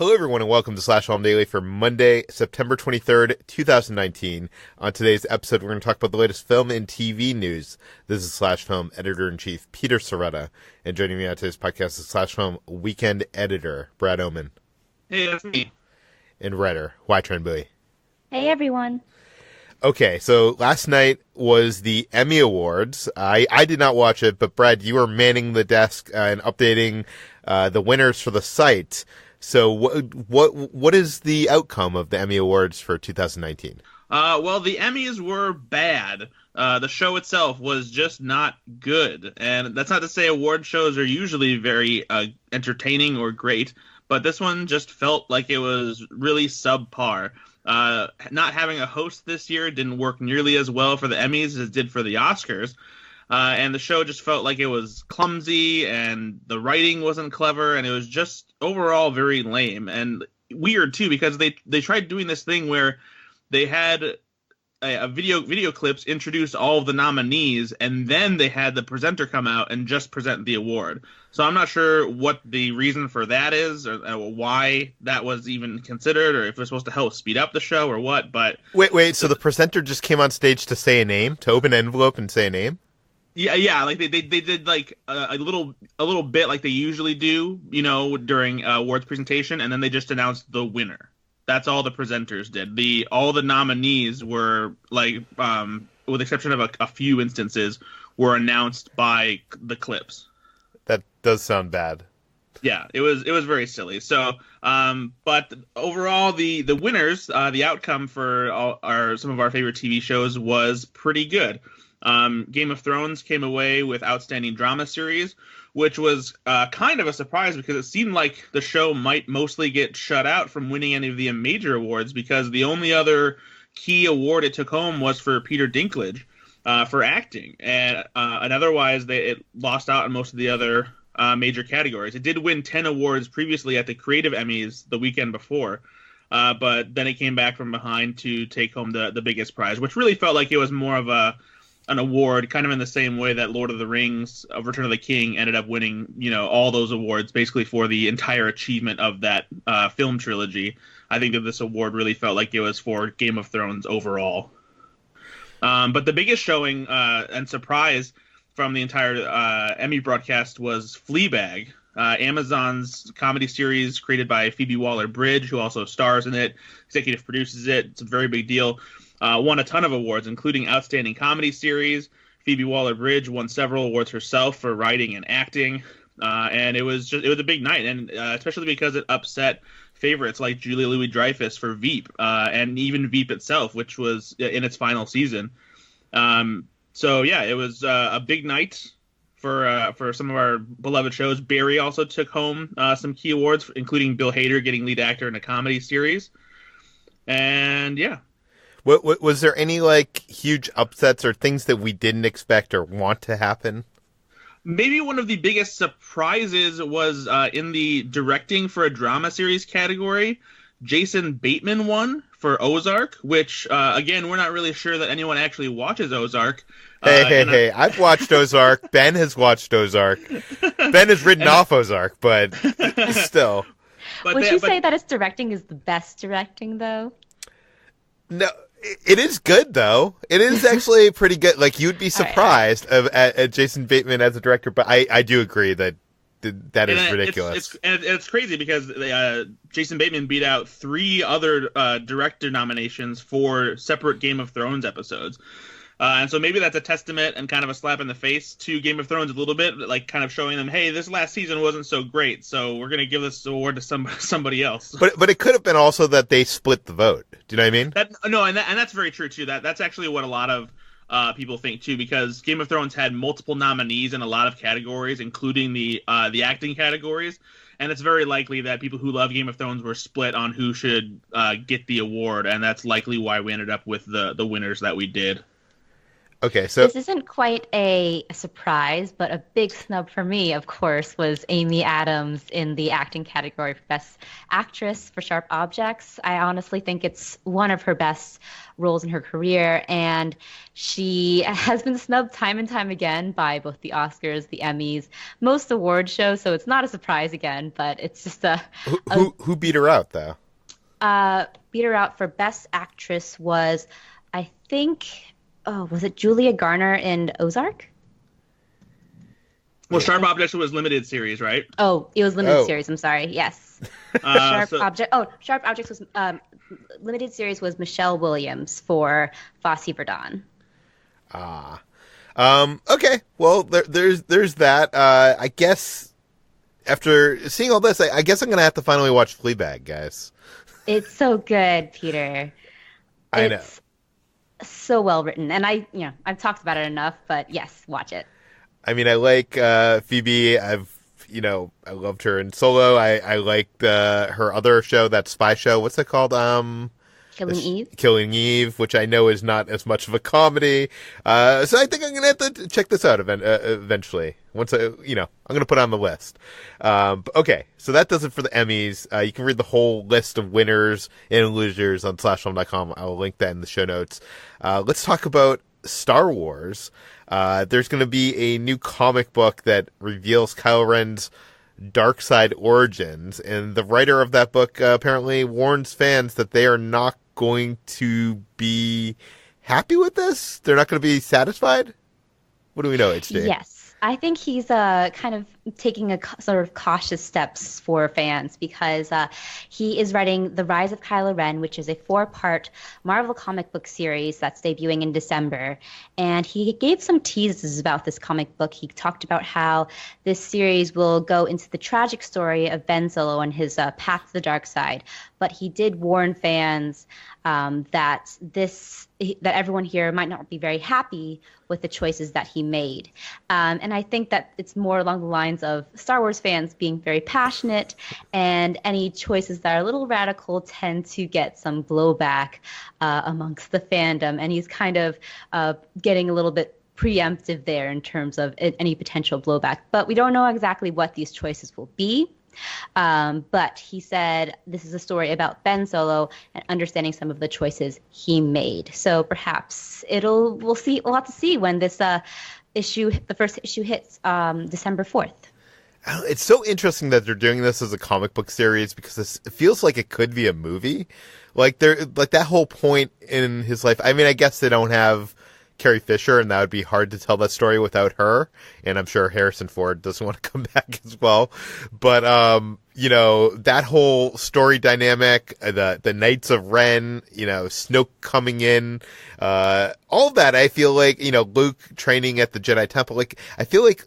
Hello, everyone, and welcome to Slash Film Daily for Monday, September 23rd, 2019. On today's episode, we're going to talk about the latest film and TV news. This is Slash Film Editor-in-Chief Peter Sciretta, and joining me on today's podcast is Slash Film Weekend Editor Brad Oman. Hey, that's me. And writer Hoai-Tran Bui. Hey, everyone. Okay, so last night was the Emmy Awards. I did not watch it, but Brad, you were manning the desk and updating the winners for the site. So what is the outcome of the Emmy Awards for 2019? Well, the Emmys were bad. The show itself was just not good. And that's not to say award shows are usually very entertaining or great, but this one just felt like it was really subpar. Not having a host this year didn't work nearly as well for the Emmys as it did for the Oscars. And the show just felt like it was clumsy, and the writing wasn't clever, and it was just overall very lame and weird too, because they tried doing this thing where they had a video clips introduce all of the nominees, and then they had the presenter come out and just present the award. So I'm not sure what the reason for that is, or why that was even considered, or if it was supposed to help speed up the show or what. But wait, so the presenter just came on stage to say a name, to open an envelope and say a name? Yeah, like they did like a little bit like they usually do, during awards presentation, and then they just announced the winner. That's all the presenters did. All the nominees were like, with the exception of a few instances, were announced by the clips. That does sound bad. Yeah, it was very silly. So, but overall, the winners, the outcome for some of our favorite TV shows was pretty good. Game of Thrones came away with Outstanding Drama Series, which was kind of a surprise because it seemed like the show might mostly get shut out from winning any of the major awards, because the only other key award it took home was for Peter Dinklage for acting, and otherwise it lost out on most of the other major categories. It did win 10 awards previously at the Creative Emmys the weekend before, but then it came back from behind to take home the biggest prize, which really felt like it was more of an award, kind of in the same way that Lord of the Rings, Return of the King, ended up winning, all those awards basically for the entire achievement of that film trilogy. I think that this award really felt like it was for Game of Thrones overall. But the biggest showing and surprise from the entire Emmy broadcast was Fleabag, Amazon's comedy series created by Phoebe Waller-Bridge, who also stars in it, executive produces it. It's a very big deal. Won a ton of awards, including Outstanding Comedy Series. Phoebe Waller-Bridge won several awards herself for writing and acting, and it was a big night, and especially because it upset favorites like Julia Louis-Dreyfus for Veep, and even Veep itself, which was in its final season. So yeah, it was a big night for some of our beloved shows. Barry also took home some key awards, including Bill Hader getting lead actor in a comedy series, and yeah. What was there any huge upsets or things that we didn't expect or want to happen? Maybe one of the biggest surprises was in the directing for a drama series category. Jason Bateman won for Ozark, which again, we're not really sure that anyone actually watches Ozark. Hey! I've watched Ozark. Ben has watched Ozark. Ben has written off Ozark, but still. Would you say that its directing is the best directing, though? No. It is good, though. It is actually pretty good. You'd be surprised at Jason Bateman as a director, but I do agree that is ridiculous. It's crazy because Jason Bateman beat out 3 other director nominations for separate Game of Thrones episodes. And so maybe that's a testament and kind of a slap in the face to Game of Thrones a little bit, kind of showing them, hey, this last season wasn't so great, so we're going to give this award to somebody else. But it could have been also that they split the vote. Do you know what I mean? And that's very true too. That's actually what a lot of people think too, because Game of Thrones had multiple nominees in a lot of categories, including the acting categories, and it's very likely that people who love Game of Thrones were split on who should get the award, and that's likely why we ended up with the winners that we did. Okay, so This isn't quite a surprise, but a big snub for me, of course, was Amy Adams in the acting category for Best Actress for Sharp Objects. I honestly think it's one of her best roles in her career, and she has been snubbed time and time again by both the Oscars, the Emmys, most award shows, so it's not a surprise again, but it's just who beat her out though? beat her out for Best Actress was, I think, oh, was it Julia Garner in Ozark? Well, Sharp Objects was limited series, right? Oh, it was limited Oh. series. I'm sorry. Yes. So- Sharp Objects was limited series was Michelle Williams for Fosse Verdon. Okay, well, there's that. I guess after seeing all this, I guess I'm gonna have to finally watch Fleabag, guys. It's so good, Peter. I know. It's so well written, and I've talked about it enough, but yes, watch it. I mean, I like Phoebe. I loved her in Solo. I liked her other show, that spy show. What's it called? Killing Eve. Killing Eve, which I know is not as much of a comedy. So I think I'm going to have to check this out eventually. Once I'm going to put it on the list. Okay, so that does it for the Emmys. You can read the whole list of winners and losers on slashfilm.com. I will link that in the show notes. Let's talk about Star Wars. There's going to be a new comic book that reveals Kylo Ren's dark side origins, and the writer of that book apparently warns fans that they are not going to be happy with this. They're not going to be satisfied. What do we know, HD? Yes. I think he's kind of taking sort of cautious steps for fans because he is writing The Rise of Kylo Ren, which is a 4-part Marvel comic book series that's debuting in December. And he gave some teases about this comic book. He talked about how this series will go into the tragic story of Ben Solo and his path to the dark side. But he did warn fans that everyone here might not be very happy with the choices that he made. And I think that it's more along the lines of Star Wars fans being very passionate, and any choices that are a little radical tend to get some blowback amongst the fandom. And he's kind of getting a little bit preemptive there in terms of any potential blowback. But we don't know exactly what these choices will be. But he said this is a story about Ben Solo and understanding some of the choices he made. So perhaps we'll have to see when this the first issue hits December 4th. It's so interesting that they're doing this as a comic book series because it feels like it could be a movie. Like that whole point in his life. I mean, I guess they don't have Carrie Fisher, and that would be hard to tell that story without her. And I'm sure Harrison Ford doesn't want to come back as well. But, that whole story dynamic, the Knights of Ren, Snoke coming in, all of that, I feel like, Luke training at the Jedi Temple. Like, I feel like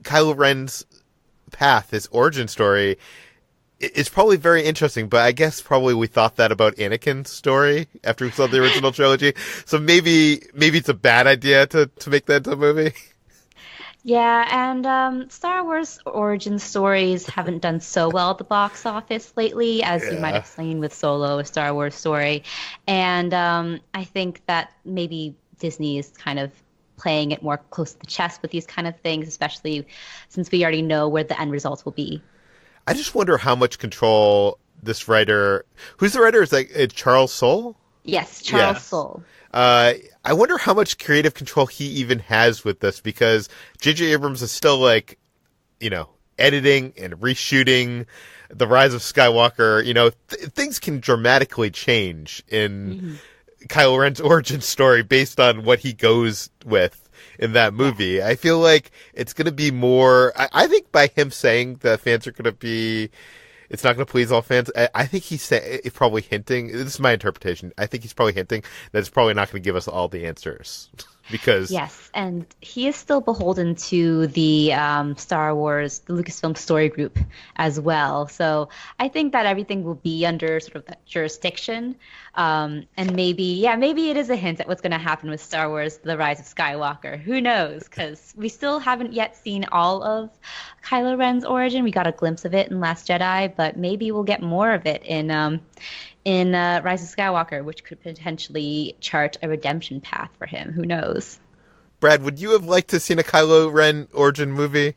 Kylo Ren's path, his origin story, it's probably very interesting, but I guess probably we thought that about Anakin's story after we saw the original trilogy. So maybe it's a bad idea to make that into a movie. Yeah, and Star Wars origin stories haven't done so well at the box office lately, as you might have seen with Solo, a Star Wars story. And I think that maybe Disney is kind of playing it more close to the chest with these kind of things, especially since we already know where the end results will be. I just wonder how much control this writer... Who's the writer? Is that Charles Soule? Yes, Charles Soule. I wonder how much creative control he even has with this, because J.J. Abrams is still editing and reshooting The Rise of Skywalker. Things can dramatically change in Kylo Ren's origin story based on what he goes with in that movie. Yeah. I feel like it's going to be more... I think by him saying that fans are going to be... It's not going to please all fans. I think he's probably hinting... This is my interpretation. I think he's probably hinting that it's probably not going to give us all the answers. Because... Yes, and he is still beholden to the Star Wars, the Lucasfilm story group as well. So I think that everything will be under sort of that jurisdiction. And maybe it is a hint at what's going to happen with Star Wars, The Rise of Skywalker. Who knows? Because we still haven't yet seen all of Kylo Ren's origin. We got a glimpse of it in Last Jedi, but maybe we'll get more of it in Rise of Skywalker, which could potentially chart a redemption path for him. Who knows? Brad, would you have liked to have seen a Kylo Ren origin movie?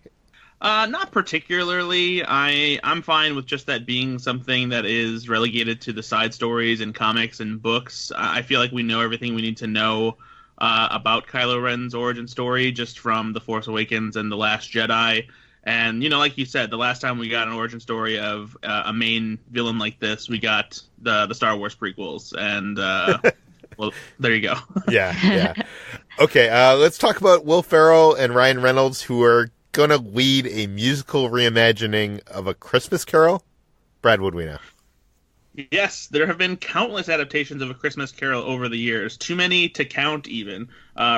Not particularly. I'm fine with just that being something that is relegated to the side stories in comics and books. I feel like we know everything we need to know about Kylo Ren's origin story just from The Force Awakens and The Last Jedi. And, like you said, the last time we got an origin story of a main villain like this, we got the Star Wars prequels. And, well, there you go. Yeah. Okay, let's talk about Will Ferrell and Ryan Reynolds, who are going to lead a musical reimagining of A Christmas Carol. Brad, what do we know? Yes, there have been countless adaptations of A Christmas Carol over the years, too many to count even,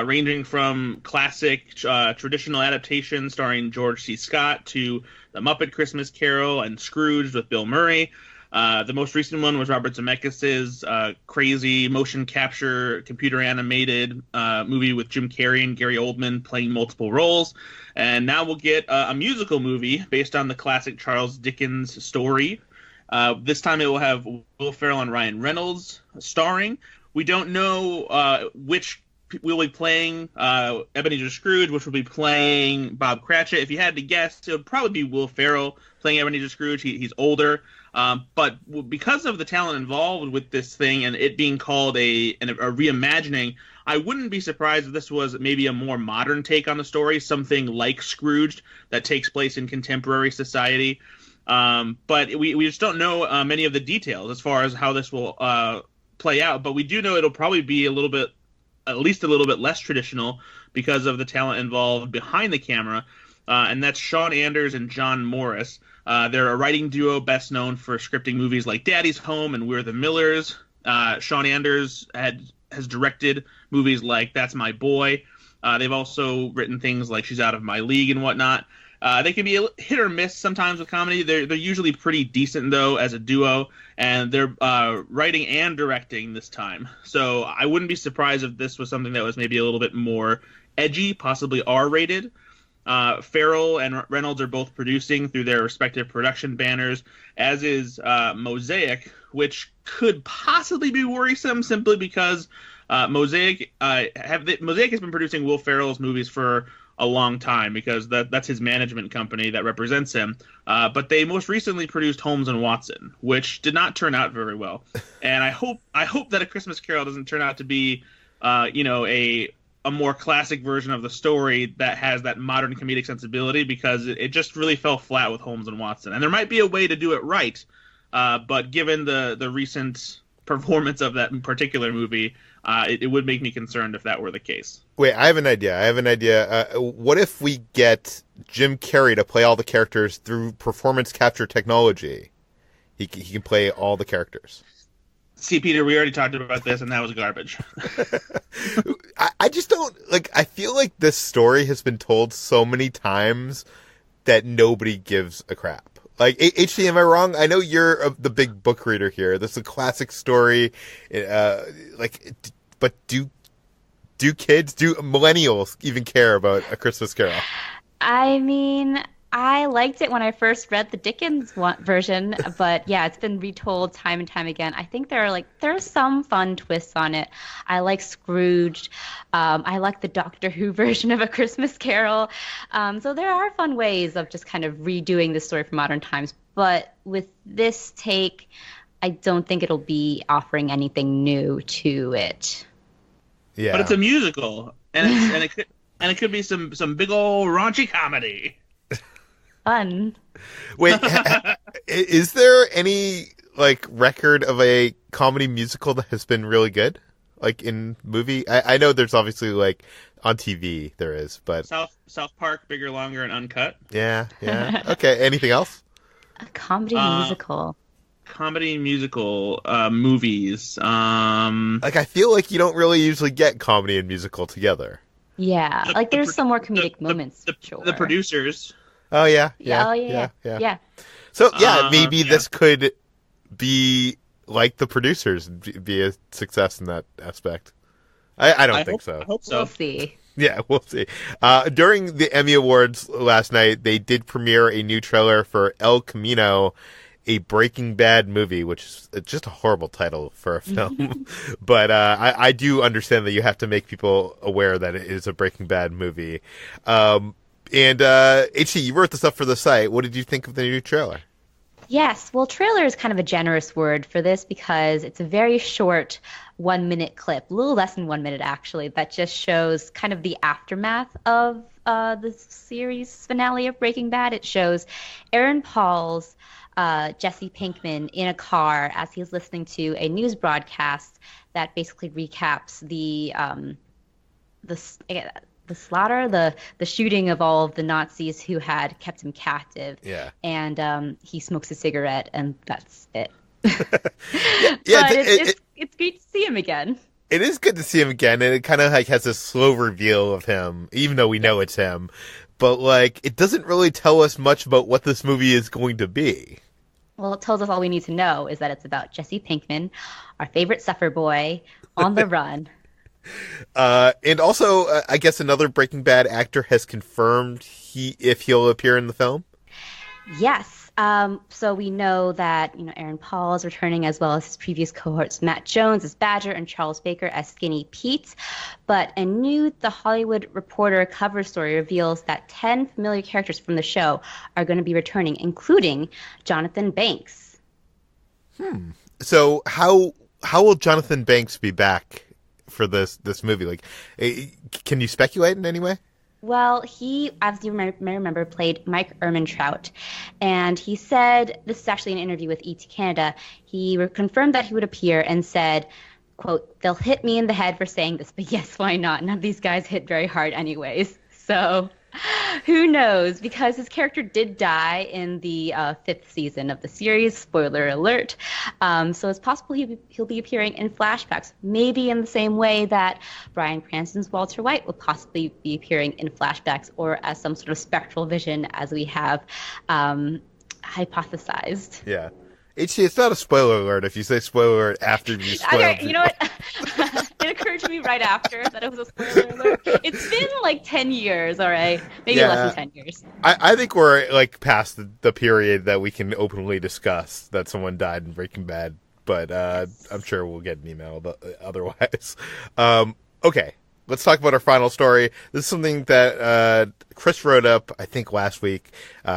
ranging from classic traditional adaptations starring George C. Scott to The Muppet Christmas Carol and Scrooge with Bill Murray. The most recent one was Robert Zemeckis' crazy motion capture, computer animated movie with Jim Carrey and Gary Oldman playing multiple roles. And now we'll get a musical movie based on the classic Charles Dickens story. This time it will have Will Ferrell and Ryan Reynolds starring. We don't know which will be playing Ebenezer Scrooge, which will be playing Bob Cratchit. If you had to guess, it would probably be Will Ferrell playing Ebenezer Scrooge. He's older. But because of the talent involved with this thing and it being called a reimagining, I wouldn't be surprised if this was maybe a more modern take on the story, something like Scrooged that takes place in contemporary society. But we just don't know many of the details as far as how this will play out. But we do know it'll probably be at least a little bit less traditional because of the talent involved behind the camera. And that's Sean Anders and John Morris. They're a writing duo best known for scripting movies like Daddy's Home and We're the Millers. Sean Anders has directed movies like That's My Boy. They've also written things like She's Out of My League and whatnot. They can be hit or miss sometimes with comedy. They're usually pretty decent, though, as a duo, and they're writing and directing this time. So I wouldn't be surprised if this was something that was maybe a little bit more edgy, possibly R-rated. Ferrell and Reynolds are both producing through their respective production banners, as is Mosaic, which could possibly be worrisome simply because Mosaic has been producing Will Ferrell's movies for a long time because that's his management company that represents him. But they most recently produced Holmes and Watson, which did not turn out very well. And I hope that A Christmas Carol doesn't turn out to be, a more classic version of the story that has that modern comedic sensibility, because it just really fell flat with Holmes and Watson. And there might be a way to do it right, but given the recent performance of that particular movie, it would make me concerned if that were the case. Wait, I have an idea. What if we get Jim Carrey to play all the characters through performance capture technology? He can play all the characters. See, Peter, we already talked about this, and that was garbage. I just don't, I feel like this story has been told so many times that nobody gives a crap. HT, am I wrong? I know you're the big book reader here. This is a classic story. But do millennials even care about A Christmas Carol? I mean, I liked it when I first read the Dickens version, but yeah, it's been retold time and time again. I think there are some fun twists on it. I like Scrooge. I like the Doctor Who version of A Christmas Carol. So there are fun ways of just kind of redoing the story for modern times. But with this take, I don't think it'll be offering anything new to it. Yeah, but it's a musical, and it could be some big old raunchy comedy. Fun. Wait, is there any record of a comedy musical that has been really good, in movie? I know there's obviously on TV there is, but South Park, Bigger, Longer, and Uncut. Yeah. Okay. Anything else? A comedy musical. Comedy musical movies. I feel like you don't really usually get comedy and musical together. Yeah, there's some more comedic moments. Sure. The Producers. Oh yeah. So maybe this could be like The Producers, be a success in that aspect. I don't think so. I hope so. We'll see. Yeah, we'll see. During the Emmy Awards last night, they did premiere a new trailer for El Camino, a Breaking Bad movie, which is just a horrible title for a film. But I do understand that you have to make people aware that it is a Breaking Bad movie. And HT, you wrote this up for the site. What did you think of the new trailer? Yes, well, trailer is kind of a generous word for this because it's a very short 1-minute clip, a little less than 1 minute actually, that just shows kind of the aftermath of the series finale of Breaking Bad. It shows Aaron Paul's Jesse Pinkman in a car as he's listening to a news broadcast that basically recaps the slaughter, the shooting of all of the Nazis who had kept him captive. Yeah. And he smokes a cigarette, and that's it. Yeah, but it's great to see him again. It is good to see him again, and it kind of like has a slow reveal of him, even though we know it's him. But like, it doesn't really tell us much about what this movie is going to be. Well, it tells us all we need to know is that it's about Jesse Pinkman, our favorite suffer boy, on the run. And also, I guess another Breaking Bad actor has confirmed if he'll appear in the film. Yes. So we know that Aaron Paul is returning, as well as his previous cohorts, Matt Jones as Badger and Charles Baker as Skinny Pete. But a new The Hollywood Reporter cover story reveals that 10 familiar characters from the show are going to be returning, including Jonathan Banks. So how will Jonathan Banks be back for this movie? Like, can you speculate in any way? Well, he, as you may remember, played Mike Ehrmantraut, and he said, this is actually an interview with ET Canada, he confirmed that he would appear and said, quote, "They'll hit me in the head for saying this, but yes, why not? None of these guys hit very hard anyways." So who knows? Because his character did die in the 5th season of the series. Spoiler alert. So it's possible he'll be appearing in flashbacks, maybe in the same way that Bryan Cranston's Walter White will possibly be appearing in flashbacks, or as some sort of spectral vision, as we have hypothesized. Yeah. HT, it's not a spoiler alert if you say spoiler alert after you spoil. Okay, you know what? It occurred to me right after that it was a spoiler alert. It's been like 10 years, all right? Maybe less than 10 years. I think we're like past the period that we can openly discuss that someone died in Breaking Bad, but I'm sure we'll get an email otherwise. Okay. Let's talk about our final story. This is something that Chris wrote up, I think, last week.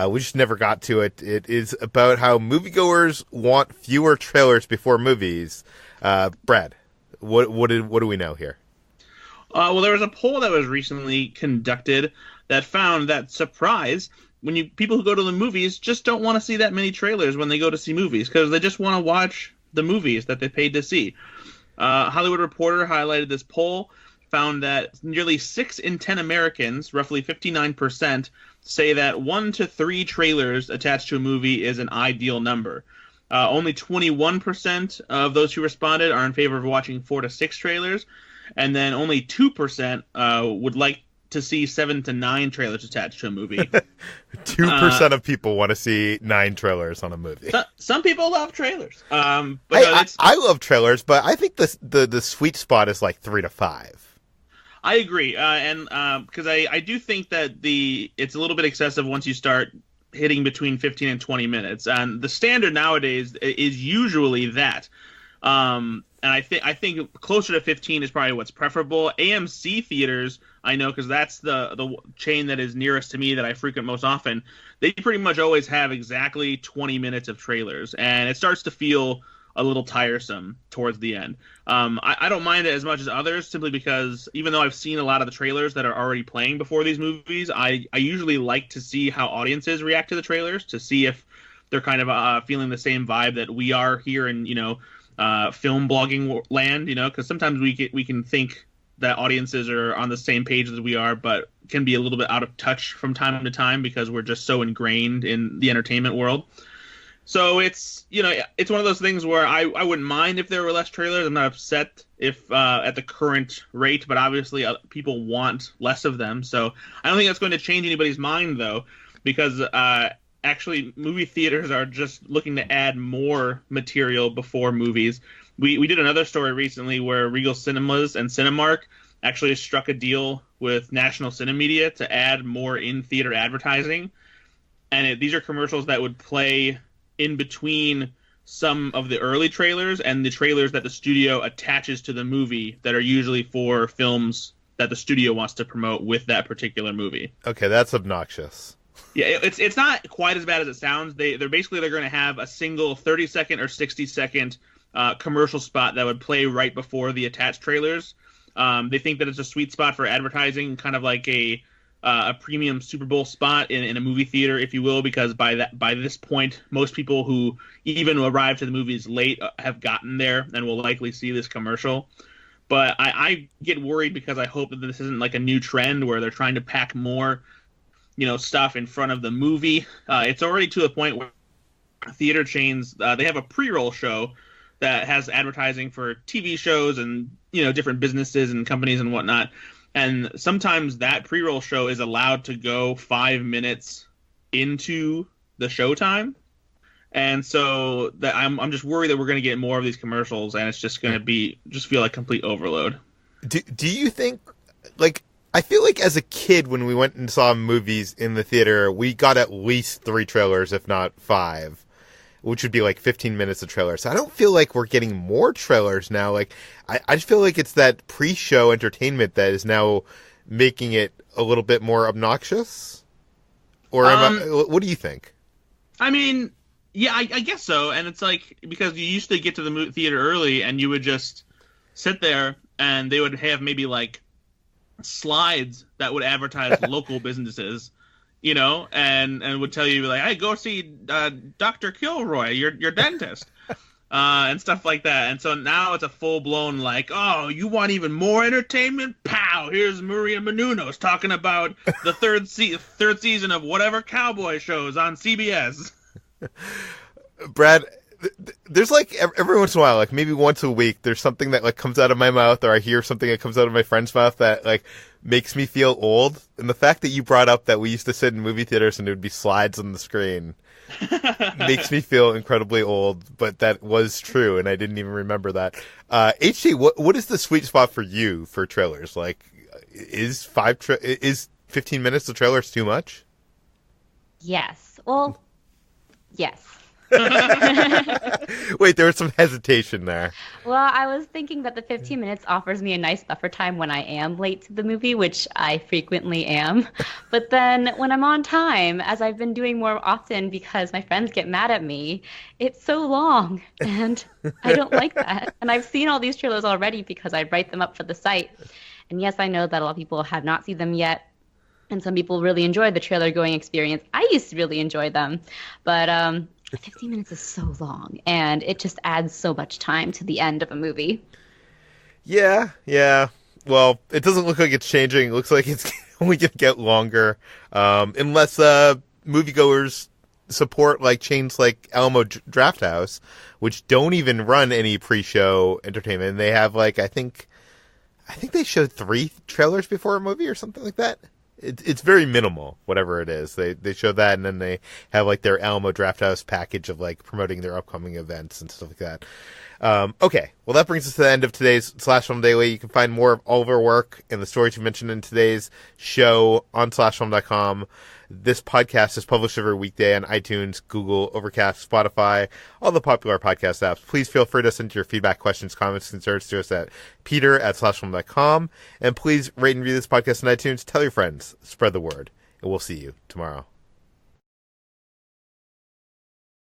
We just never got to it. It is about how moviegoers want fewer trailers before movies. Brad, what do we know here? Well, there was a poll that was recently conducted that found that, surprise, people who go to the movies just don't want to see that many trailers when they go to see movies, because they just want to watch the movies that they paid to see. Hollywood Reporter highlighted this poll, found that nearly 6 in 10 Americans, roughly 59%, say that 1 to 3 trailers attached to a movie is an ideal number. Only 21% of those who responded are in favor of watching 4 to 6 trailers, and then only 2% would like to see 7 to 9 trailers attached to a movie. 2% of people want to see 9 trailers on a movie. Some people love trailers. But I love trailers, but I think the sweet spot is like 3 to 5. I agree, and because I do think that it's a little bit excessive once you start hitting between 15 and 20 minutes, and the standard nowadays is usually that. And I think closer to 15 is probably what's preferable. AMC theaters, I know, because that's the chain that is nearest to me that I frequent most often. They pretty much always have exactly 20 minutes of trailers, and it starts to feel a little tiresome towards the end. I don't mind it as much as others, simply because even though I've seen a lot of the trailers that are already playing before these movies, I usually like to see how audiences react to the trailers, to see if they're kind of feeling the same vibe that we are here in film blogging land, because sometimes we can think that audiences are on the same page as we are, but can be a little bit out of touch from time to time because we're just so ingrained in the entertainment world. So it's one of those things where I wouldn't mind if there were less trailers. I'm not upset if at the current rate, but obviously people want less of them. So I don't think that's going to change anybody's mind, though, because actually movie theaters are just looking to add more material before movies. We did another story recently where Regal Cinemas and Cinemark actually struck a deal with National Cinemedia to add more in-theater advertising. And these are commercials that would play in between some of the early trailers and the trailers that the studio attaches to the movie that are usually for films that the studio wants to promote with that particular movie. Okay, that's obnoxious. Yeah, it's not quite as bad as it sounds. They're going to have a single 30-second or 60-second commercial spot that would play right before the attached trailers. They think that it's a sweet spot for advertising, kind of like a premium Super Bowl spot in a movie theater, if you will, because by this point, most people who even arrive to the movies late have gotten there and will likely see this commercial. But I get worried because I hope that this isn't like a new trend where they're trying to pack more, stuff in front of the movie. It's already to the point where theater chains, they have a pre-roll show that has advertising for TV shows and, different businesses and companies and whatnot. And sometimes that pre-roll show is allowed to go 5 minutes into the showtime. And so I'm just worried that we're going to get more of these commercials, and it's just going to feel like complete overload. Do you think, I feel like as a kid when we went and saw movies in the theater, we got at least 3 trailers, if not 5, which would be like 15 minutes of trailers. So I don't feel like we're getting more trailers now. I just feel like it's that pre-show entertainment that is now making it a little bit more obnoxious. Or what do you think? I mean, yeah, I guess so. And it's like, because you used to get to the theater early and you would just sit there and they would have maybe like slides that would advertise local businesses, and would tell you like, hey, go see Dr. Kilroy, your dentist, and stuff like that. And so now it's a full blown like, oh, you want even more entertainment? Pow! Here's Maria Menounos talking about the third season of whatever cowboy shows on CBS. Brad, there's like every once in a while, like maybe once a week, there's something that like comes out of my mouth, or I hear something that comes out of my friend's mouth that like makes me feel old. And the fact that you brought up that we used to sit in movie theaters and there would be slides on the screen makes me feel incredibly old, but that was true, and I didn't even remember that. HT, what is the sweet spot for you for trailers? Like, is 15 minutes of trailers too much? Yes. Well, yes. Wait, there was some hesitation there. Well, I was thinking that the 15 minutes offers me a nice buffer time when I am late to the movie, which I frequently am. But then when I'm on time, as I've been doing more often because my friends get mad at me, it's so long, and I don't like that. And I've seen all these trailers already because I write them up for the site. And yes, I know that a lot of people have not seen them yet, and some people really enjoy the trailer going experience. I used to really enjoy them, but 15 minutes is so long, and it just adds so much time to the end of a movie. Yeah. Well, it doesn't look like it's changing. It looks like it's only going to get longer, unless moviegoers support like chains like Alamo Drafthouse, which don't even run any pre-show entertainment. They have like I think they showed 3 trailers before a movie or something like that. It's very minimal, whatever it is. They show that, and then they have like their Alamo Drafthouse package of like promoting their upcoming events and stuff like that. Okay, well that brings us to the end of today's Slash Film Daily. You can find more of all of our work and the stories you mentioned in today's show on slashfilm.com. This podcast is published every weekday on iTunes, Google, Overcast, Spotify, all the popular podcast apps. Please feel free to send your feedback, questions, comments, concerns to us at peter@slashfilm.com. And please rate and review this podcast on iTunes. Tell your friends. Spread the word. And we'll see you tomorrow.